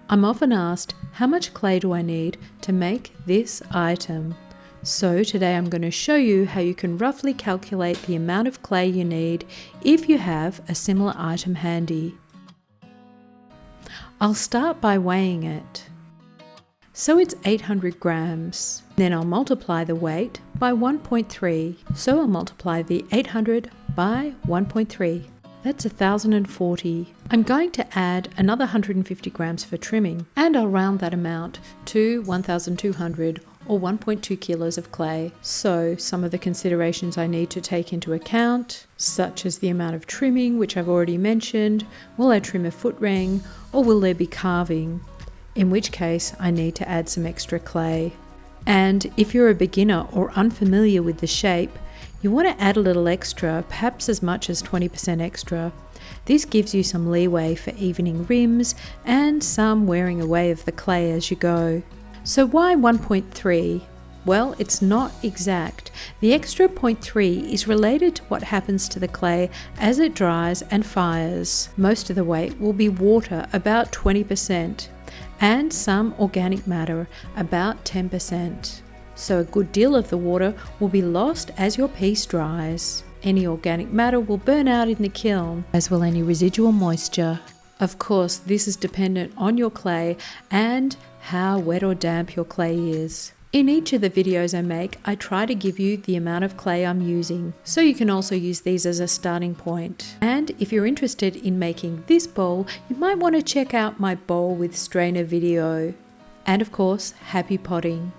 I'm often asked, how much clay do I need to make this item? So today I'm going to show you how you can roughly calculate the amount of clay you need if you have a similar item handy. I'll start by weighing it. So it's 800 grams. Then I'll multiply the weight by 1.3. So I'll multiply the 800 by 1.3. That's 1,040. I'm going to add another 150 grams for trimming, and I'll round that amount to 1,200 or 1.2 kilos of clay. So some of the considerations I need to take into account, such as the amount of trimming, which I've already mentioned. Will I trim a foot ring, or will there be carving? In which case I need to add some extra clay. And if you're a beginner or unfamiliar with the shape, you want to add a little extra, perhaps as much as 20% extra. This gives you some leeway for evening rims and some wearing away of the clay as you go. So why 1.3? Well, it's not exact. The extra 0.3 is related to what happens to the clay as it dries and fires. Most of the weight will be water, about 20%, and some organic matter, about 10%. So a good deal of the water will be lost as your piece dries. Any organic matter will burn out in the kiln, as will any residual moisture. Of course, this is dependent on your clay and how wet or damp your clay is. In each of the videos I make, I try to give you the amount of clay I'm using, so you can also use these as a starting point. And if you're interested in making this bowl, you might want to check out my bowl with strainer video. And of course, happy potting!